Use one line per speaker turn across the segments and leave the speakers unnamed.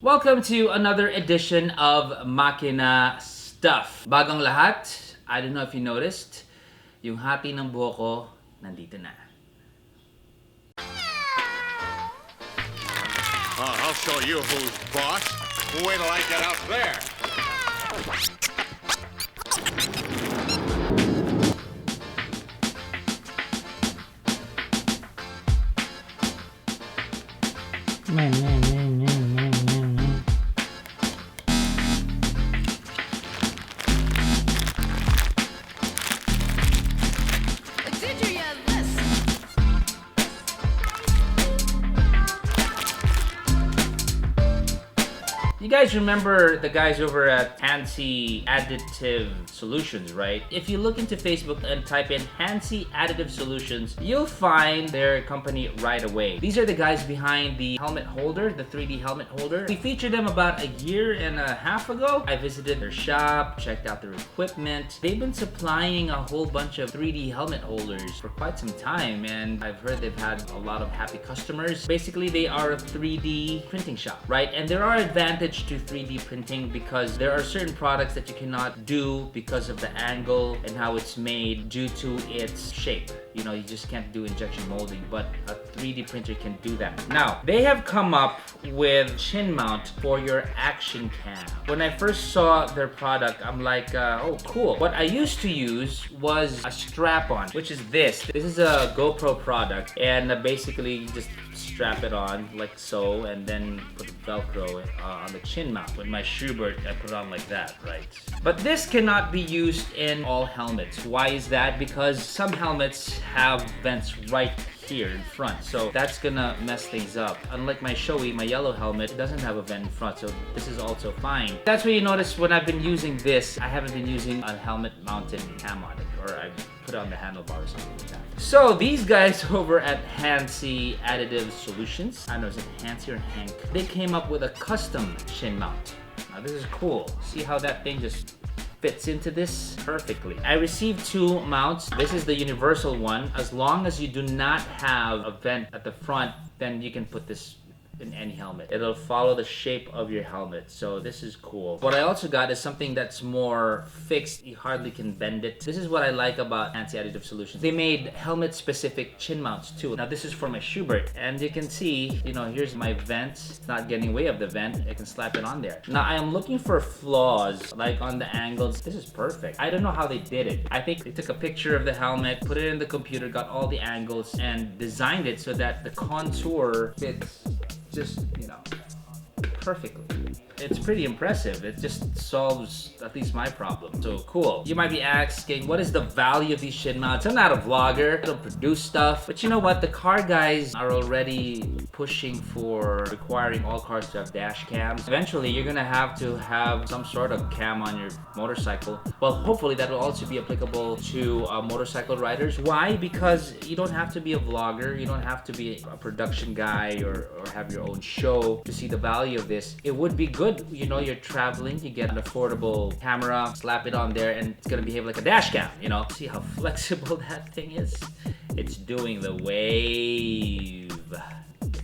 Welcome to another edition of Makina Stuff. Bagong lahat, I don't know if you noticed, yung hati ng buhok ko, nandito na.
I'll show you who's boss. Wait till I get out there.
Did you hear this?
You guys remember the guys over at Hanc Additive Solutions, right? If you look into Facebook and type in Hanc Additive Solutions, you'll find their company right away. These are the guys behind the helmet holder, the 3D helmet holder. We featured them about a year and a half ago. I visited their shop, checked out their equipment. They've been supplying a whole bunch of 3D helmet holders for quite some time, and I've heard they've had a lot of happy customers. Basically, they are a 3D printing shop, right? And there are advantages to 3D printing because there are certain products that you cannot do because of the angle and how it's made due to its shape. You know, you just can't do injection molding, but a 3D printer can do that. Now, they have come up with chin mount for your action cam. When I first saw their product, I'm like, oh, cool. What I used to use was a strap-on, which is this. This is a GoPro product, and basically you just strap it on like so, and then put Velcro on the chin mount. With my Schubert, I put it on like that, right? But this cannot be used in all helmets. Why is that? Because some helmets have vents right here in front, so that's gonna mess things up. Unlike my Shoei, my yellow helmet, it doesn't have a vent in front, so this is also fine. That's what you notice when I've been using this. I haven't been using a helmet mounted cam on it, or I put it on the handlebar or something like that. So these guys over at Hanc Additive Solutions, I don't know, is it Hanc or Hanc? They came up with a custom chin mount. Now this is cool. See how that thing just fits into this perfectly. I received two mounts. This is the universal one. As long as you do not have a vent at the front, then you can put this in any helmet. It'll follow the shape of your helmet, so this is cool. What I also got is something that's more fixed. You hardly can bend it. This is what I like about Hanc Additive Solutions. They made helmet-specific chin mounts too. Now this is for my Schubert, and you can see, you know, here's my vent. It's not getting way of the vent. I can slap it on there. Now I am looking for flaws, like on the angles. This is perfect. I don't know how they did it. I think they took a picture of the helmet, put it in the computer, got all the angles, and designed it so that the contour fits just, you know, perfectly. It's pretty impressive. It just solves at least my problem. So cool. You might be asking, what is the value of these chin mounts? I'm not a vlogger. I don't produce stuff. But you know what? The car guys are already pushing for requiring all cars to have dash cams. Eventually, you're gonna have to have some sort of cam on your motorcycle. Well, hopefully that will also be applicable to motorcycle riders. Why? Because you don't have to be a vlogger. You don't have to be a production guy or have your own show to see the value of this. It would be good. You know, you're traveling, you get an affordable camera, slap it on there, and it's gonna behave like a dash cam, you know? See how flexible that thing is? It's doing the wave.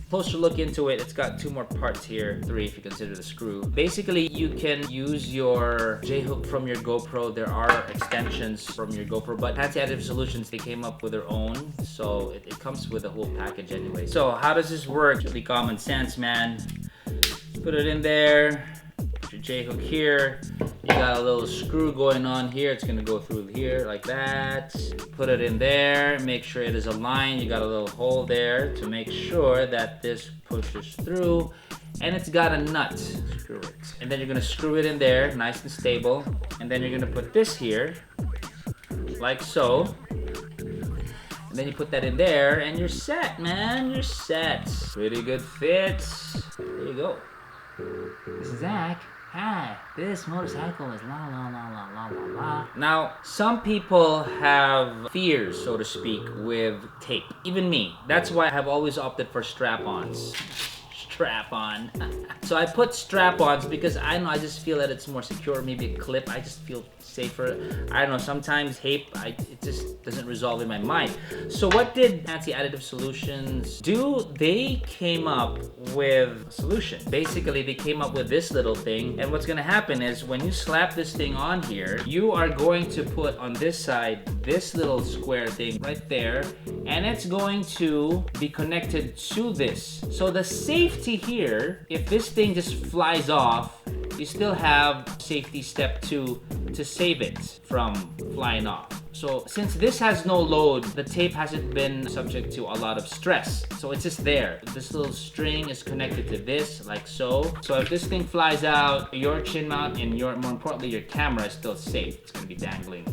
Closer look into it, it's got two more parts here, three if you consider the screw. Basically, you can use your J-hook from your GoPro. There are extensions from your GoPro, but Hanc Additive Solutions, they came up with their own, so it comes with a whole package anyway. So how does this work? It's really common sense, man. Put it in there, put your J-hook here. You got a little screw going on here. It's gonna go through here like that. Put it in there, make sure it is aligned. You got a little hole there to make sure that this pushes through. And it's got a nut. Screw it. And then you're gonna screw it in there, nice and stable. And then you're gonna put this here, like so. And then you put that in there and you're set, man. You're set. Pretty good fit. There you go. This is Zach. Hi, this motorcycle is la la la la la la la. Now, some people have fears, so to speak, with tape. Even me. That's why I have always opted for strap-ons. strap-on. So I put strap-ons because I don't know, I just feel that it's more secure. Maybe a clip, I just feel safer. I don't know, sometimes tape, it just doesn't resolve in my mind. So what did Anti-Additive Solutions do? They came up with a solution. Basically, they came up with this little thing, and what's gonna happen is when you slap this thing on here, you are going to put on this side this little square thing right there, and it's going to be connected to this. So the safety here, if this thing just flies off, you still have safety step 2 to save it from flying off. So since this has no load, the tape hasn't been subject to a lot of stress. So it's just there. This little string is connected to this, like so. So if this thing flies out, your chin mount and more importantly, your camera is still safe. It's gonna be dangling,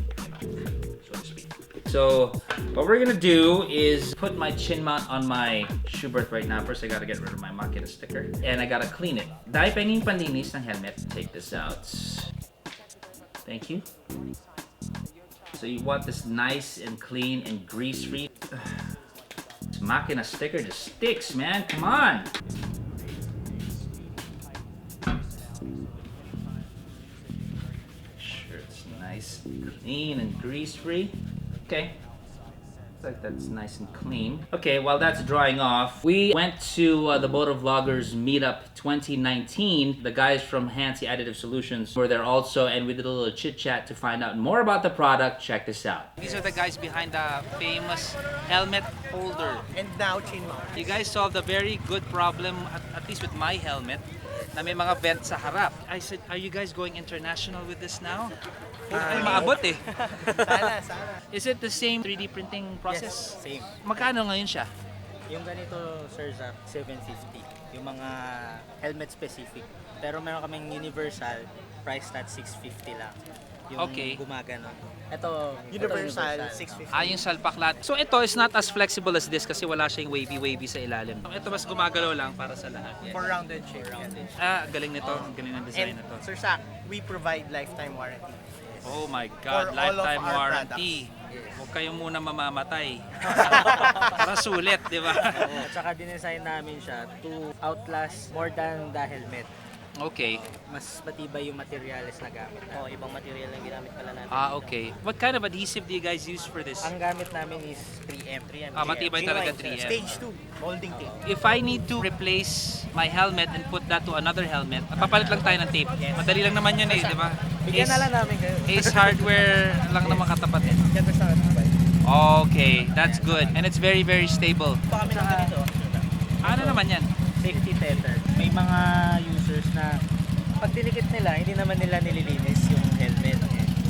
so to speak. So what we're gonna do is put my chin mount on my shoe berth right now. First, I gotta get rid of my makina sticker. And I gotta clean it. Dahil penging panlinis ng helmet, take this out. Thank you. So you want this nice and clean and grease-free. This makina sticker just sticks, man. Come on. Sure, it's nice, clean, and grease-free. Okay. Looks like that's nice and clean. Okay, while that's drying off, we went to the Moto Vloggers Meetup 2019. The guys from Hanc Additive Solutions were there also, and we did a little chit-chat to find out more about the product. Check this out. These are the guys behind the famous helmet holder.
And now chin mount.
You guys solved a very good problem, at least with my helmet, na may mga vent sa harap. I said, are you guys going international with this now? Ay, maabot eh.
Sana.
Is it the same 3D printing process?
Yes, same.
Magkano ngayon siya?
Yung ganito, Sir Zach, 750. Yung mga helmet specific. Pero meron kaming universal, price at 650 lang. Yung
Okay.
gumagano. Ito, universal, 650.
Yung salpaklat. So ito is not as flexible as this kasi wala siyang wavy sa ilalim. Ito mas gumagalaw lang para sa lahat.
For rounded shape.
Galing nito. Galing ng design
And
na to.
Sir Zach, we provide lifetime warranty.
Oh my
For
God,
all
lifetime
of our
warranty. Huwag kayong muna mamamatay. Para sulit, di ba?
At saka dinesign namin siya to outlast more than the helmet.
Okay.
Mas matibay yung materials na gamit namin.
Ibang material ang ginamit pala natin.
Okay. What kind of adhesive do you guys use for this?
Ang gamit namin is 3M.
Matibay talaga 3M.
Stage 2, molding tape.
If I need to replace my helmet and put that to another helmet, papalit lang tayo ng tape. Madali lang naman yun eh, di ba?
Bigyan na lang namin kayo.
Ace Hardware lang naman katapat eh.
Ganda sa matibay.
Okay, that's good. And it's very, very stable.
Pa kami ng ganito.
Ano naman yan?
Safety tether. May mga users na pag dinikit nila, hindi naman nila nililinis yung helmet.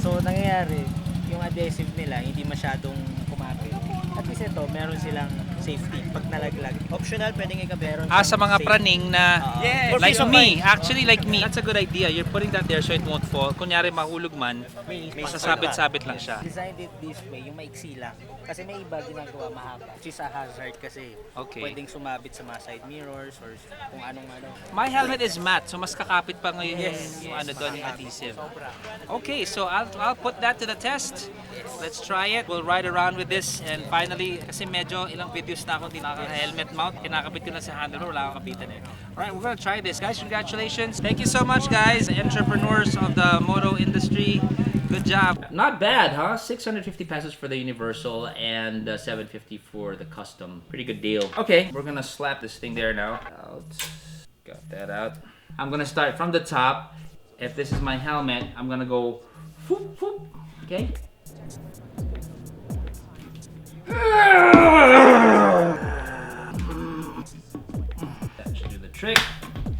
So nangyayari, yung adhesive nila hindi masyadong kumapit. At least ito, meron silang safety pag nalaglag.
Optional, pwedeng ikabit.
Sa mga
Safe.
praning na
Yes!
like
For
me, actually like me. That's a good idea. You're putting that there so it won't fall. Kunyari mahulog man,
May
masasabit-sabit lang siya.
Designed it this way, yung maiksi lang. Kasi may iba ginagawa mahaba. Which is a hazard kasi
Okay.
pwedeng sumabit sa mga side mirrors or kung anong-ano.
My helmet is matte, so mas kakapit pa ngayon
Yes,
yung
yes,
ano doon, yung
makakapit.
adhesive.
Sobra.
Okay, so I'll put that to the test. Let's try it. We'll ride around with this and finally, kasi medyo ilang videos na ako hindi naka-helmet mount. Kinakabit ko na sa handlebar, wala akong kabitan eh. Alright, we're gonna try this. Guys, congratulations. Thank you so much, guys. Entrepreneurs of the moto industry. Good job. Not bad, huh? 650 pesos for the universal and 750 for the custom. Pretty good deal. Okay, we're gonna slap this thing there now. Out. Got that out. I'm gonna start from the top. If this is my helmet, I'm gonna go whoop, whoop. Okay? That should do the trick.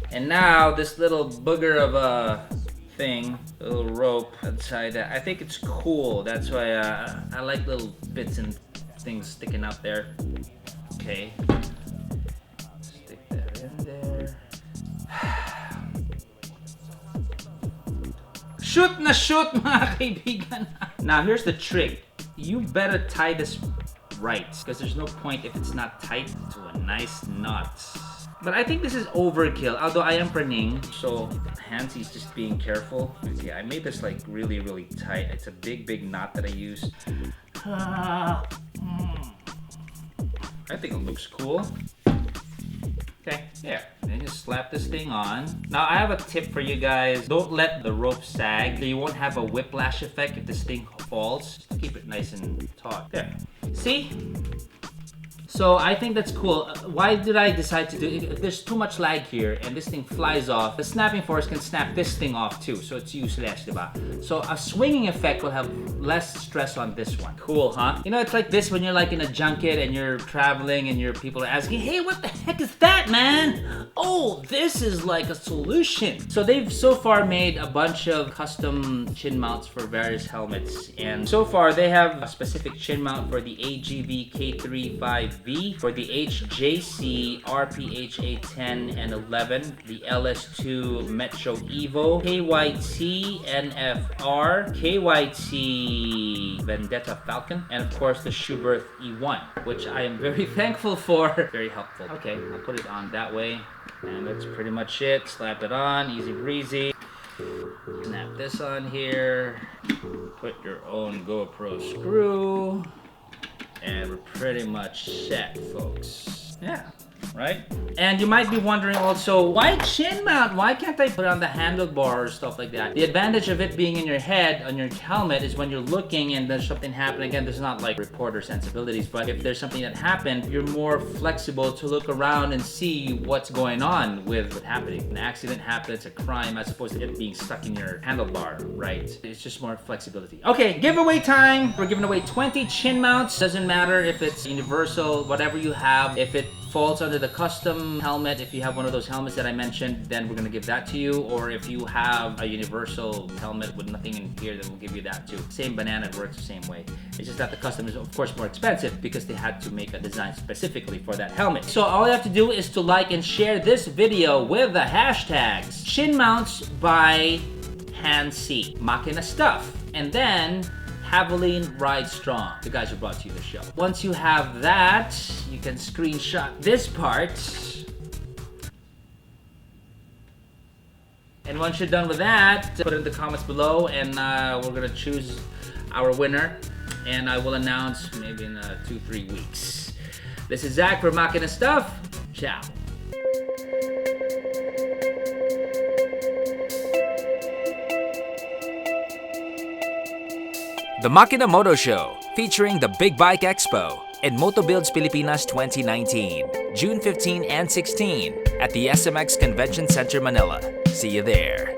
And now this little booger of a thing, a little rope outside that. I think it's cool. That's why I like little bits and things sticking out there. Okay. Stick that in there. Shoot na shoot, mga kaibigan. Now here's the trick. You better tie this right, because there's no point if it's not tight to a nice knot. But I think this is overkill, although I am praning, so Hansi's just being careful. Yeah, I made this like really, really tight. It's a big, big knot that I used. I think it looks cool. Okay, there. Then just slap this thing on. Now I have a tip for you guys. Don't let the rope sag. So you won't have a whiplash effect if this thing falls. Just keep it nice and taut. There. See? So I think that's cool. Why did I decide to do it? If there's too much lag here and this thing flies off, the snapping force can snap this thing off too, so it's useless, diba? So a swinging effect will have less stress on this one. Cool, huh? You know, it's like this when you're like in a junket and you're traveling and your people are asking, hey, what the heck is that, man? Oh, this is like a solution. So they've so far made a bunch of custom chin mounts for various helmets, and so far they have a specific chin mount for the AGV K35V, for the HJC RPHA 10 and 11, the LS2 Metro Evo, KYT NFR, KYT Vendetta Falcon, and of course the Schubert E1, which I am very thankful for. Very helpful. Okay, I'll put it on that way, and that's pretty much it. Slap it on, easy breezy. Snap this on here. Put your own GoPro screw. And we're pretty much set, folks. Yeah, right? And you might be wondering also, why chin mount? Why can't I put it on the handlebar or stuff like that? The advantage of it being in your head, on your helmet, is when you're looking and there's something happening. Again, there's not like reporter sensibilities, but if there's something that happened, you're more flexible to look around and see what's going on with what's happening. An accident happens, a crime, as opposed to it being stuck in your handlebar, right? It's just more flexibility. Okay, giveaway time. We're giving away 20 chin mounts. Doesn't matter if it's universal, whatever you have. If it falls under the custom helmet, if you have one of those helmets that I mentioned, then we're gonna give that to you. Or if you have a universal helmet with nothing in here, then we'll give you that too. Same banana, it works the same way. It's just that the custom is of course more expensive because they had to make a design specifically for that helmet. So all you have to do is to like and share this video with the hashtags Chin Mounts by Hanc, Makina Stuff, and then Havoline Ride Strong, the guys who brought you the show. Once you have that, you can screenshot this part. And once you're done with that, put it in the comments below, and we're gonna choose our winner. And I will announce maybe in 2-3 weeks. This is Zach for Makina Stuff. Ciao.
The Makina Moto Show, featuring the Big Bike Expo and Motobuilds Pilipinas 2019, June 15 and 16 at the SMX Convention Center, Manila. See you there.